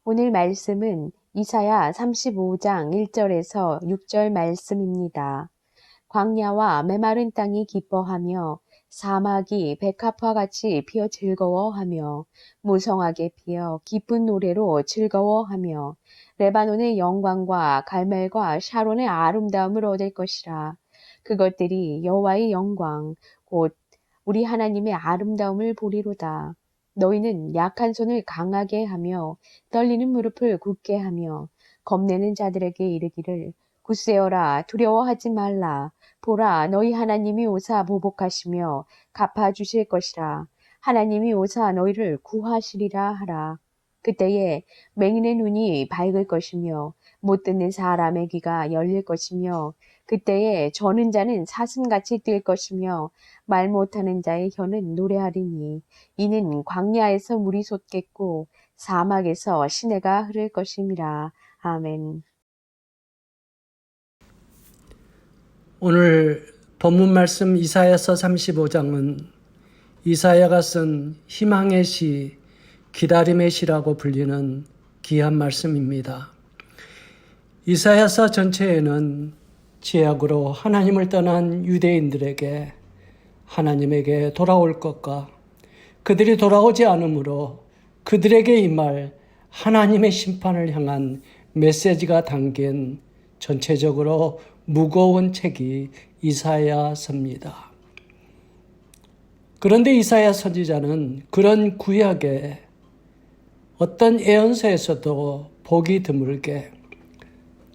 오늘 말씀은 이사야 35장 1절에서 6절 말씀입니다. 광야와 메마른 땅이 기뻐하며 사막이 백합화 같이 피어 즐거워하며 무성하게 피어 기쁜 노래로 즐거워하며 레바논의 영광과 갈멜과 샤론의 아름다움을 얻을 것이라. 그것들이 여호와의 영광 곧 우리 하나님의 아름다움을 보리로다. 너희는 약한 손을 강하게 하며 떨리는 무릎을 굳게 하며 겁내는 자들에게 이르기를 굳세어라 두려워하지 말라. 보라 너희 하나님이 오사 보복하시며 갚아주실 것이라. 하나님이 오사 너희를 구하시리라 하라. 그때에 맹인의 눈이 밝을 것이며 못 듣는 사람의 귀가 열릴 것이며 그때에 저는 자는 사슴같이 뛸 것이며 말 못하는 자의 혀는 노래하리니 이는 광야에서 물이 솟겠고 사막에서 시내가 흐를 것임이라. 아멘. 오늘 본문 말씀 이사야서 35장은 이사야가 쓴 희망의 시, 기다림의 시라고 불리는 귀한 말씀입니다. 이사야서 전체에는 지약으로 하나님을 떠난 유대인들에게 하나님에게 돌아올 것과 그들이 돌아오지 않으므로 그들에게 임할 하나님의 심판을 향한 메시지가 담긴 전체적으로 무거운 책이 이사야서입니다. 그런데 이사야 선지자는 그런 구약의 어떤 예언서에서도 보기 드물게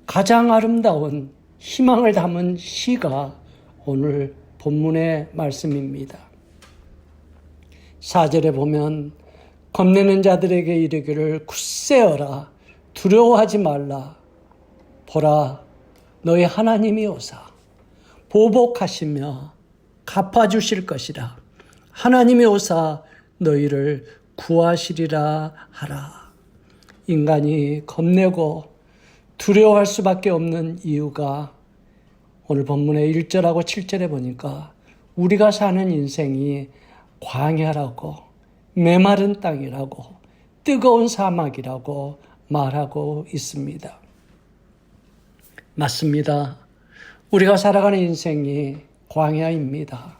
가장 아름다운 희망을 담은 시가 오늘 본문의 말씀입니다. 4절에 보면 겁내는 자들에게 이르기를 굳세어라 두려워하지 말라. 보라 너희 하나님이 오사 보복하시며 갚아주실 것이라. 하나님이 오사 너희를 구하시리라 하라. 인간이 겁내고 두려워할 수밖에 없는 이유가 오늘 본문의 1절하고 7절에 보니까 우리가 사는 인생이 광야라고 메마른 땅이라고 뜨거운 사막이라고 말하고 있습니다. 맞습니다. 우리가 살아가는 인생이 광야입니다.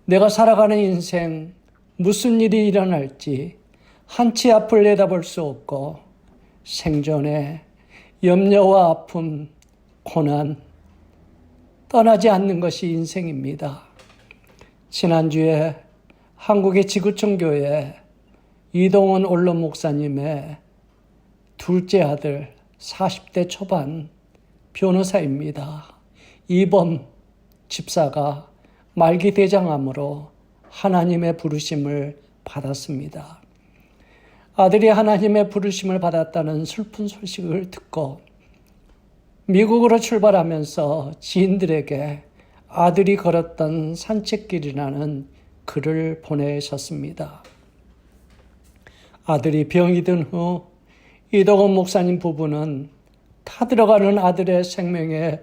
내가 살아가는 인생 무슨 일이 일어날지 한치 앞을 내다볼 수 없고 생존에 염려와 아픔, 고난 떠나지 않는 것이 인생입니다. 지난주에 한국의 지구촌 교회 이동원 원로 목사님의 둘째 아들 40대 초반 변호사입니다. 이범 집사가 말기 대장암으로 하나님의 부르심을 받았습니다. 아들이 하나님의 부르심을 받았다는 슬픈 소식을 듣고 미국으로 출발하면서 지인들에게 아들이 걸었던 산책길이라는 글을 보내셨습니다. 아들이 병이 든 후 이동원 목사님 부부는 타들어가는 아들의 생명에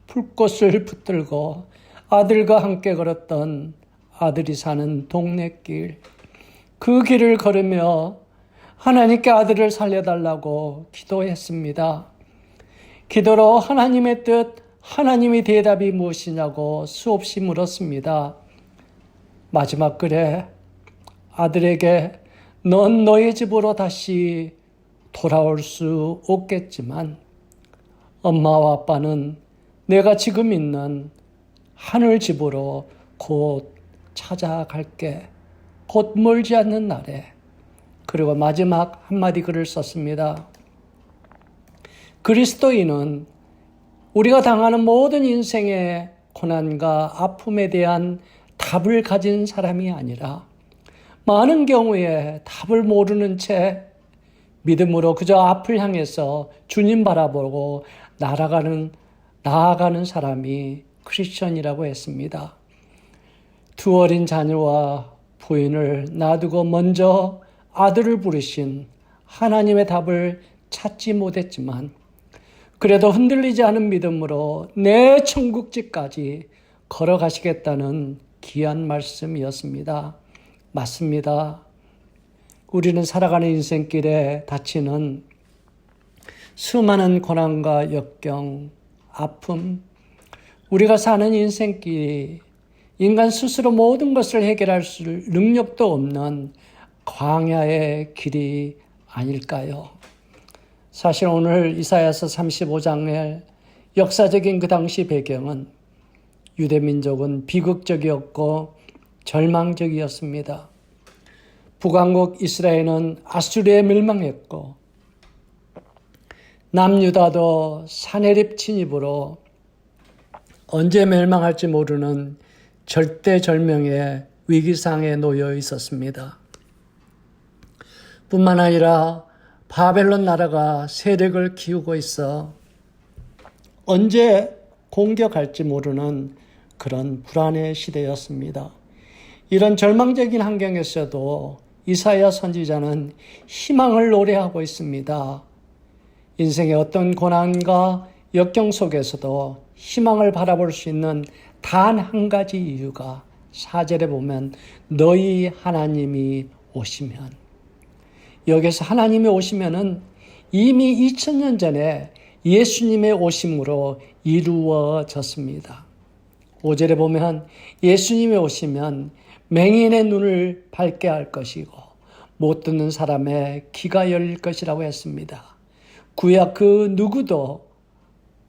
불꽃을 붙들고 아들과 함께 걸었던 아들이 사는 동네길, 그 길을 걸으며 하나님께 아들을 살려달라고 기도했습니다. 기도로 하나님의 뜻, 하나님의 대답이 무엇이냐고 수없이 물었습니다. 마지막 글에 아들에게 넌 너의 집으로 다시 돌아올 수 없겠지만 엄마와 아빠는 내가 지금 있는 하늘 집으로 곧 찾아갈게. 곧 멀지 않는 날에. 그리고 마지막 한마디 글을 썼습니다. 그리스도인은 우리가 당하는 모든 인생의 고난과 아픔에 대한 답을 가진 사람이 아니라 많은 경우에 답을 모르는 채 믿음으로 그저 앞을 향해서 주님 바라보고 나아가는 사람이 크리스천이라고 했습니다. 두 어린 자녀와 부인을 놔두고 먼저 아들을 부르신 하나님의 답을 찾지 못했지만 그래도 흔들리지 않은 믿음으로 내 천국집까지 걸어가시겠다는 귀한 말씀이었습니다. 맞습니다. 우리는 살아가는 인생길에 닥치는 수많은 고난과 역경, 아픔, 우리가 사는 인생길이 인간 스스로 모든 것을 해결할 능력도 없는 광야의 길이 아닐까요? 사실 오늘 이사야서 35장의 역사적인 그 당시 배경은 유대민족은 비극적이었고 절망적이었습니다. 북왕국 이스라엘은 아수르에 멸망했고 남유다도 사내립 침입으로 언제 멸망할지 모르는 절대절명의 위기상에 놓여 있었습니다. 뿐만 아니라 바벨론 나라가 세력을 키우고 있어 언제 공격할지 모르는 그런 불안의 시대였습니다. 이런 절망적인 환경에서도 이사야 선지자는 희망을 노래하고 있습니다. 인생의 어떤 고난과 역경 속에서도 희망을 바라볼 수 있는 단 한 가지 이유가 4절에 보면 너희 하나님이 오시면, 여기서 하나님이 오시면은 이미 2000년 전에 예수님의 오심으로 이루어졌습니다. 5절에 보면 예수님이 오시면 맹인의 눈을 밝게 할 것이고 못 듣는 사람의 귀가 열릴 것이라고 했습니다. 구약 그 누구도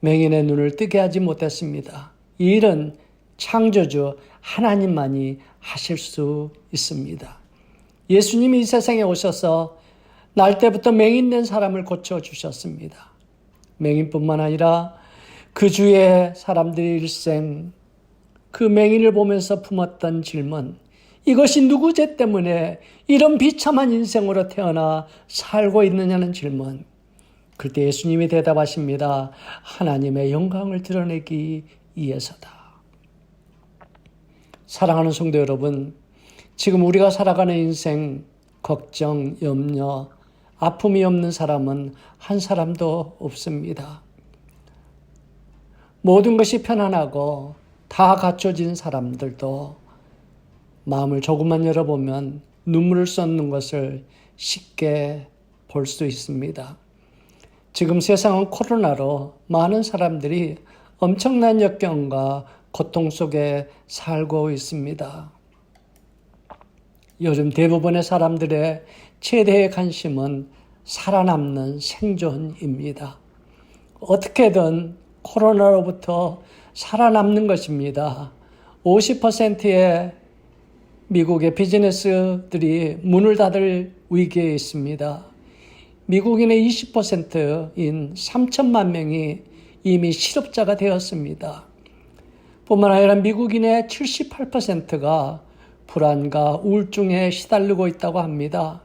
맹인의 눈을 뜨게 하지 못했습니다. 이 일은 창조주 하나님만이 하실 수 있습니다. 예수님이 이 세상에 오셔서 날 때부터 맹인된 사람을 고쳐주셨습니다. 맹인뿐만 아니라 그 주의 사람들의 일생, 그 맹인을 보면서 품었던 질문, 이것이 누구 죄 때문에 이런 비참한 인생으로 태어나 살고 있느냐는 질문. 그때 예수님이 대답하십니다. 하나님의 영광을 드러내기 위해서다. 사랑하는 성도 여러분, 지금 우리가 살아가는 인생, 걱정, 염려, 아픔이 없는 사람은 한 사람도 없습니다. 모든 것이 편안하고 다 갖춰진 사람들도 마음을 조금만 열어보면 눈물을 쏟는 것을 쉽게 볼 수 있습니다. 지금 세상은 코로나로 많은 사람들이 엄청난 역경과 고통 속에 살고 있습니다. 요즘 대부분의 사람들의 최대의 관심은 살아남는 생존입니다. 어떻게든 코로나로부터 살아남는 것입니다. 50%의 미국의 비즈니스들이 문을 닫을 위기에 있습니다. 미국인의 20%인 3천만 명이 이미 실업자가 되었습니다. 뿐만 아니라 미국인의 78%가 불안과 우울증에 시달리고 있다고 합니다.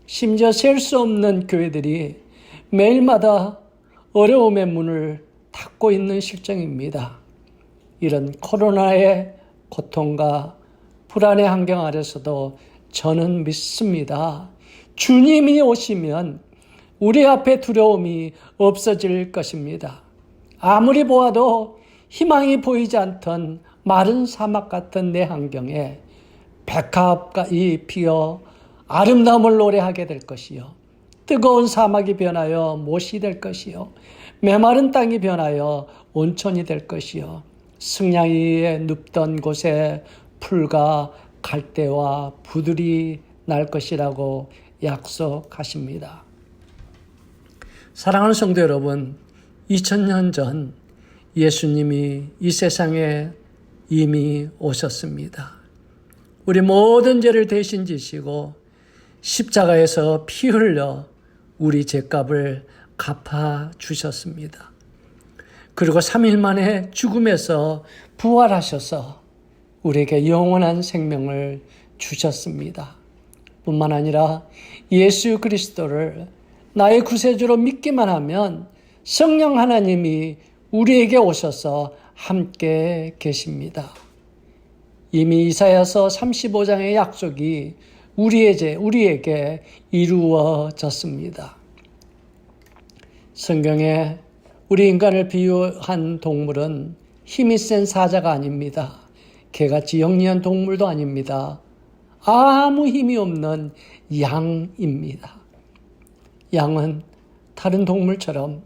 심지어 셀 수 없는 교회들이 매일마다 어려움의 문을 닫고 있는 실정입니다. 이런 코로나의 고통과 불안의 환경 아래서도 저는 믿습니다. 주님이 오시면 우리 앞에 두려움이 없어질 것입니다. 아무리 보아도 희망이 보이지 않던 마른 사막 같은 내 환경에 백합이 피어 아름다움을 노래하게 될 것이요. 뜨거운 사막이 변하여 못이 될 것이요. 메마른 땅이 변하여 온천이 될 것이요. 승냥이에 눕던 곳에 풀과 갈대와 부들이 날 것이라고 약속하십니다. 사랑하는 성도 여러분, 2000년 전 예수님이 이 세상에 이미 오셨습니다. 우리 모든 죄를 대신 지시고 십자가에서 피 흘려 우리 죄값을 갚아 주셨습니다. 그리고 3일 만에 죽음에서 부활하셔서 우리에게 영원한 생명을 주셨습니다. 뿐만 아니라 예수 그리스도를 나의 구세주로 믿기만 하면 성령 하나님이 우리에게 오셔서 함께 계십니다. 이미 이사야서 35장의 약속이 우리에게 이루어졌습니다. 성경에 우리 인간을 비유한 동물은 힘이 센 사자가 아닙니다. 개같이 영리한 동물도 아닙니다. 아무 힘이 없는 양입니다. 양은 다른 동물처럼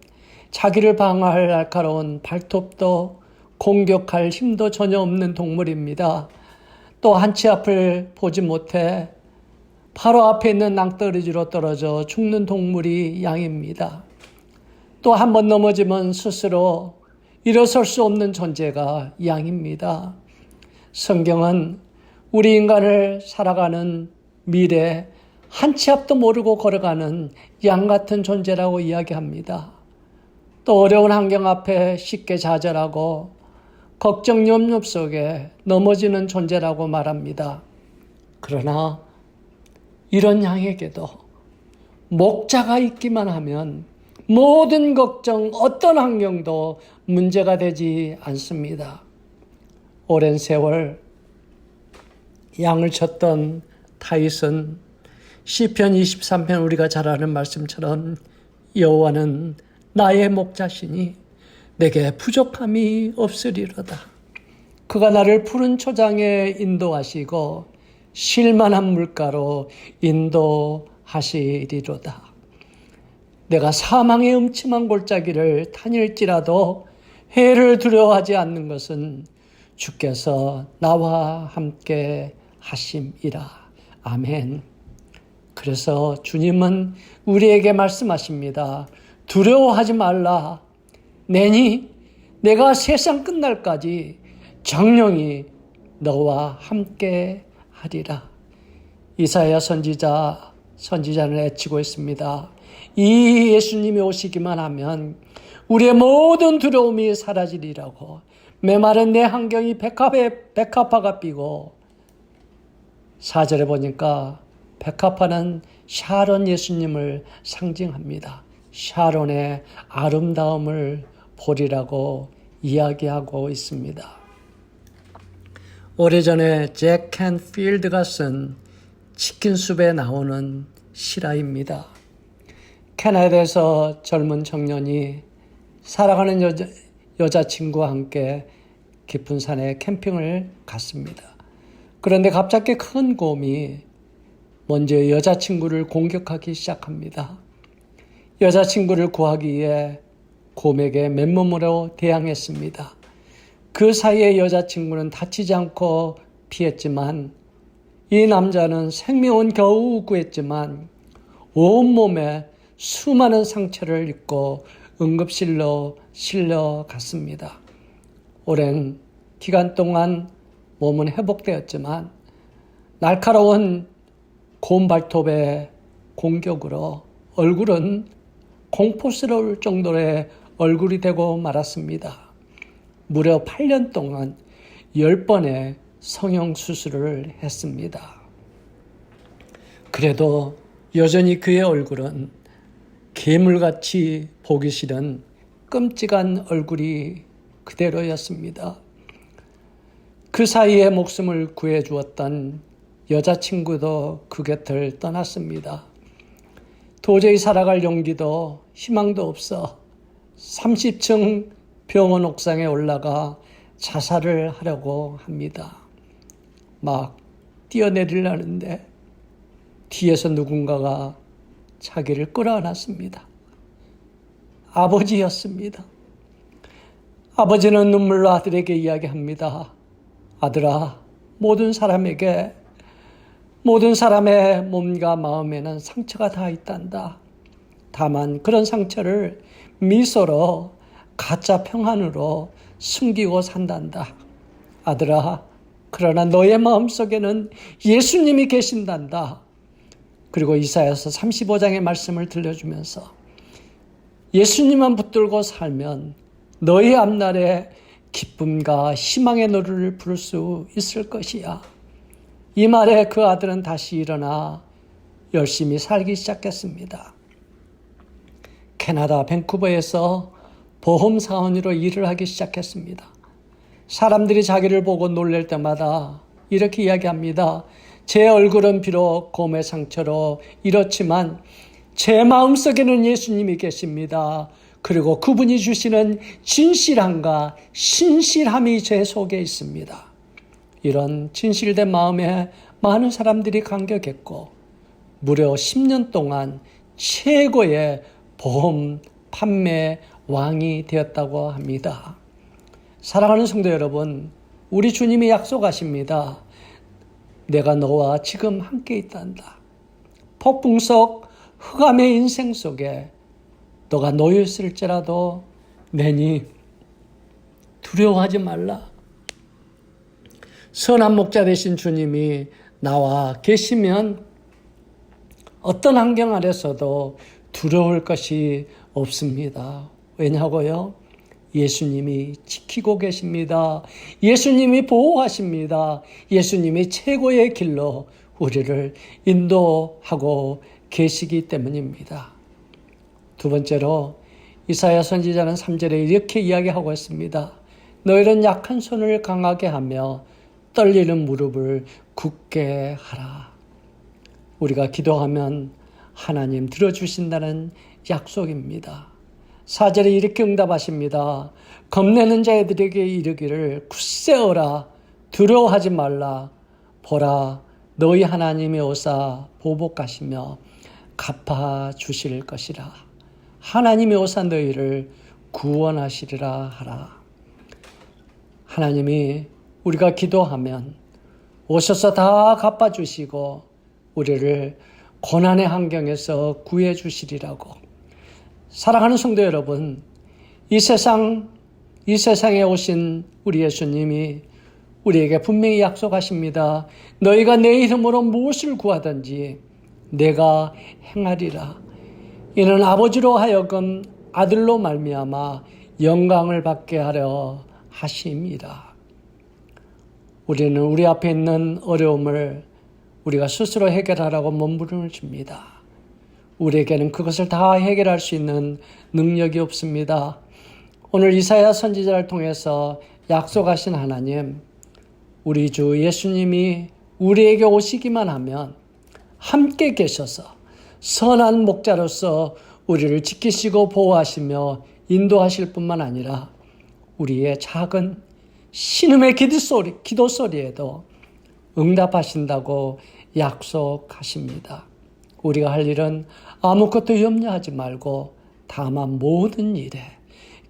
자기를 방어할 날카로운 발톱도 공격할 힘도 전혀 없는 동물입니다. 또 한치 앞을 보지 못해 바로 앞에 있는 낭떠러지로 떨어져 죽는 동물이 양입니다. 또 한 번 넘어지면 스스로 일어설 수 없는 존재가 양입니다. 성경은 우리 인간을 살아가는 미래 한치 앞도 모르고 걸어가는 양 같은 존재라고 이야기합니다. 또 어려운 환경 앞에 쉽게 좌절하고 걱정 염려 속에 넘어지는 존재라고 말합니다. 그러나 이런 양에게도 목자가 있기만 하면 모든 걱정, 어떤 환경도 문제가 되지 않습니다. 오랜 세월 양을 쳤던 다윗은 시편 23편 우리가 잘 아는 말씀처럼 여호와는 나의 목자시니 내게 부족함이 없으리로다. 그가 나를 푸른 초장에 인도하시고 쉴만한 물가로 인도하시리로다. 내가 사망의 음침한 골짜기를 다닐지라도 해를 두려워하지 않는 것은 주께서 나와 함께 하심이라. 아멘. 그래서 주님은 우리에게 말씀하십니다. 두려워하지 말라. 내가 세상 끝날까지 정령이 너와 함께 하리라. 이사야 선지자는 외치고 있습니다. 이 예수님이 오시기만 하면 우리의 모든 두려움이 사라지리라고. 메마른 내 환경이 백합화가 삐고 4절에 보니까 백합화는 샤론 예수님을 상징합니다. 샤론의 아름다움을 보리라고 이야기하고 있습니다. 오래전에 잭 캔필드가 쓴 치킨숲에 나오는 실화입니다. 캐나다에서 젊은 청년이 사랑하는 여자친구와 함께 깊은 산에 캠핑을 갔습니다. 그런데 갑자기 큰 곰이 먼저 여자친구를 공격하기 시작합니다. 여자친구를 구하기 위해 곰에게 맨몸으로 대항했습니다. 그 사이에 여자친구는 다치지 않고 피했지만 이 남자는 생명은 겨우 구했지만 온몸에 수많은 상처를 입고 응급실로 실려갔습니다. 오랜 기간 동안 몸은 회복되었지만 날카로운 곰 발톱의 공격으로 얼굴은 공포스러울 정도의 얼굴이 되고 말았습니다. 무려 8년 동안 10번의 성형수술을 했습니다. 그래도 여전히 그의 얼굴은 괴물같이 보기 싫은 끔찍한 얼굴이 그대로였습니다. 그 사이에 목숨을 구해주었던 여자친구도 그 곁을 떠났습니다. 도저히 살아갈 용기도 희망도 없어 30층 병원 옥상에 올라가 자살을 하려고 합니다. 막 뛰어내리려는데 뒤에서 누군가가 자기를 끌어안았습니다. 아버지였습니다. 아버지는 눈물로 아들에게 이야기합니다. 아들아, 모든 사람의 몸과 마음에는 상처가 다 있단다. 다만 그런 상처를 미소로 가짜 평안으로 숨기고 산단다. 아들아, 그러나 너의 마음속에는 예수님이 계신단다. 그리고 이사야서 35장의 말씀을 들려주면서 예수님만 붙들고 살면 너의 앞날에 기쁨과 희망의 노래를 부를 수 있을 것이야. 이 말에 그 아들은 다시 일어나 열심히 살기 시작했습니다. 캐나다 밴쿠버에서 보험사원으로 일을 하기 시작했습니다. 사람들이 자기를 보고 놀랄 때마다 이렇게 이야기합니다. 제 얼굴은 비록 곰의 상처로 이렇지만 제 마음속에는 예수님이 계십니다. 그리고 그분이 주시는 진실함과 신실함이 제 속에 있습니다. 이런 진실된 마음의 많은 사람들이 감격했고 무려 10년 동안 최고의 보험 판매 왕이 되었다고 합니다. 사랑하는 성도 여러분, 우리 주님이 약속하십니다. 내가 너와 지금 함께 있단다. 폭풍 속 흑암의 인생 속에 너가 놓여 있을지라도 매니 두려워하지 말라. 선한 목자 되신 주님이 나와 계시면 어떤 환경 아래서도 두려울 것이 없습니다. 왜냐고요? 예수님이 지키고 계십니다. 예수님이 보호하십니다. 예수님이 최고의 길로 우리를 인도하고 계시기 때문입니다. 두 번째로 이사야 선지자는 3절에 이렇게 이야기하고 있습니다. 너희는 약한 손을 강하게 하며 떨리는 무릎을 굳게 하라. 우리가 기도하면 하나님 들어주신다는 약속입니다. 4절에 이렇게 응답하십니다. 겁내는 자들에게 이르기를 굳세어라, 두려워하지 말라. 보라, 너희 하나님이 오사 보복하시며 갚아주실 것이라. 하나님이 오사 너희를 구원하시리라 하라. 하나님이 우리가 기도하면 오셔서 다 갚아주시고 우리를 고난의 환경에서 구해주시리라고. 사랑하는 성도 여러분, 이 세상에 오신 우리 예수님이 우리에게 분명히 약속하십니다. 너희가 내 이름으로 무엇을 구하든지 내가 행하리라. 이는 아버지로 하여금 아들로 말미암아 영광을 받게 하려 하심이라. 우리는 우리 앞에 있는 어려움을 우리가 스스로 해결하라고 몸부림을 줍니다. 우리에게는 그것을 다 해결할 수 있는 능력이 없습니다. 오늘 이사야 선지자를 통해서 약속하신 하나님, 우리 주 예수님이 우리에게 오시기만 하면 함께 계셔서 선한 목자로서 우리를 지키시고 보호하시며 인도하실 뿐만 아니라 우리의 작은 신음의 기도 소리에도 응답하신다고 약속하십니다. 우리가 할 일은 아무것도 염려하지 말고 다만 모든 일에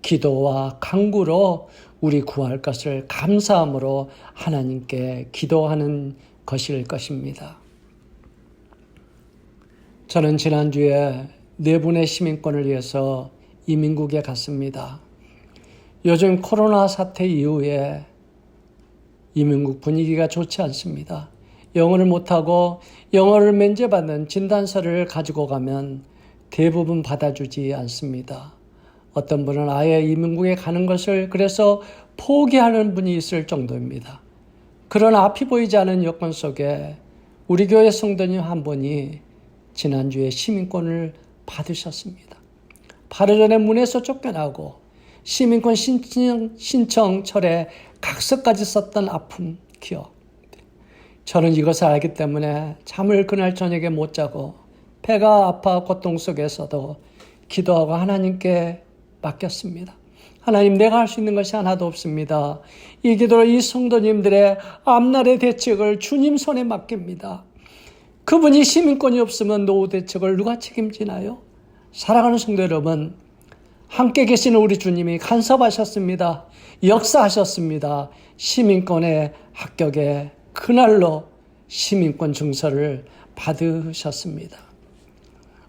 기도와 간구로 우리 구할 것을 감사함으로 하나님께 기도하는 것일 것입니다. 저는 지난주에 4분의 시민권을 위해서 이민국에 갔습니다. 요즘 코로나 사태 이후에 이민국 분위기가 좋지 않습니다. 영어를 못하고 영어를 면제받는 진단서를 가지고 가면 대부분 받아주지 않습니다. 어떤 분은 아예 이민국에 가는 것을 그래서 포기하는 분이 있을 정도입니다. 그런 앞이 보이지 않은 여건 속에 우리 교회 성도님 한 분이 지난주에 시민권을 받으셨습니다. 바로 전에 문에서 쫓겨나고 시민권 신청철에 각서까지 썼던 아픔 기억. 저는 이것을 알기 때문에 잠을 그날 저녁에 못 자고 배가 아파 고통 속에서도 기도하고 하나님께 맡겼습니다. 하나님, 내가 할 수 있는 것이 하나도 없습니다. 이 기도로 이 성도님들의 앞날의 대책을 주님 손에 맡깁니다. 그분이 시민권이 없으면 노후 대책을 누가 책임지나요? 사랑하는 성도 여러분, 함께 계시는 우리 주님이 간섭하셨습니다. 역사하셨습니다. 시민권의 합격에 그날로 시민권 증서를 받으셨습니다.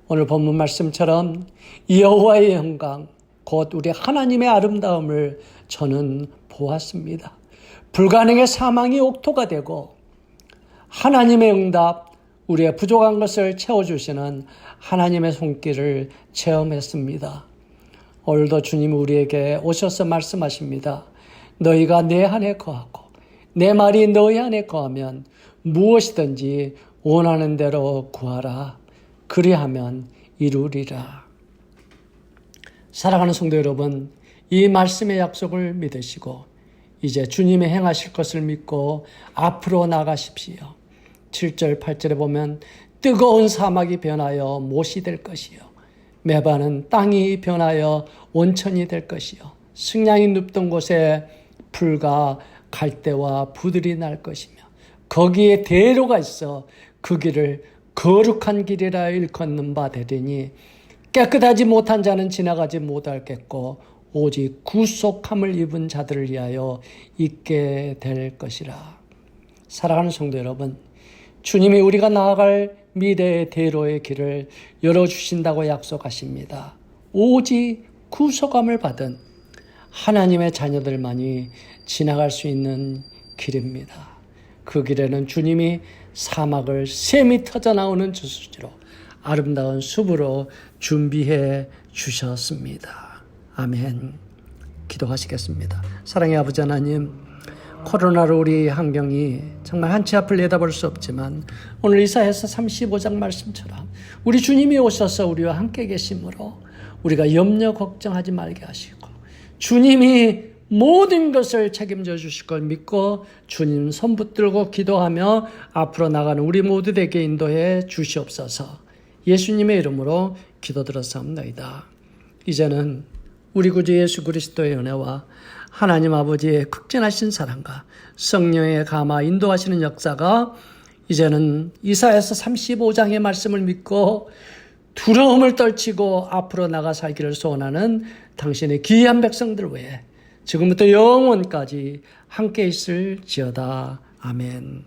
오늘 본문 말씀처럼 여호와의 영광, 곧 우리 하나님의 아름다움을 저는 보았습니다. 불가능의 사망이 옥토가 되고 하나님의 응답, 우리의 부족한 것을 채워주시는 하나님의 손길을 체험했습니다. 오늘도 주님이 우리에게 오셔서 말씀하십니다. 너희가 내 안에 거하고 내 말이 너희 안에 거하면 무엇이든지 원하는 대로 구하라. 그리하면 이루리라. 사랑하는 성도 여러분, 이 말씀의 약속을 믿으시고 이제 주님의 행하실 것을 믿고 앞으로 나가십시오. 7절 8절에 보면 뜨거운 사막이 변하여 못이 될 것이요 메바는 땅이 변하여 온천이 될 것이요 승냥이 눕던 곳에 풀과 갈대와 부들이 날 것이며 거기에 대로가 있어 그 길을 거룩한 길이라 일컫는 바 되리니 깨끗하지 못한 자는 지나가지 못하겠고 오직 구속함을 입은 자들을 위하여 있게 될 것이라. 사랑하는 성도 여러분, 주님이 우리가 나아갈 미래의 대로의 길을 열어주신다고 약속하십니다. 오직 구속함을 받은 하나님의 자녀들만이 지나갈 수 있는 길입니다. 그 길에는 주님이 사막을 샘이 터져나오는 저수지로 아름다운 숲으로 준비해 주셨습니다. 아멘. 기도하시겠습니다. 사랑의 아버지 하나님, 코로나로 우리 환경이 정말 한치 앞을 내다볼 수 없지만 오늘 이사야서 35장 말씀처럼 우리 주님이 오셔서 우리와 함께 계심으로 우리가 염려 걱정하지 말게 하시고 주님이 모든 것을 책임져 주실 걸 믿고 주님 손 붙들고 기도하며 앞으로 나가는 우리 모두 되게 인도해 주시옵소서. 예수님의 이름으로 기도드렸사옵나이다. 이제는 우리 구주 예수 그리스도의 은혜와 하나님 아버지의 극진하신 사랑과 성령의 감화 인도하시는 역사가 이제는 이사야서 35장의 말씀을 믿고 두려움을 떨치고 앞으로 나가 살기를 소원하는 당신의 귀한 백성들 외에 지금부터 영원까지 함께 있을지어다. 아멘.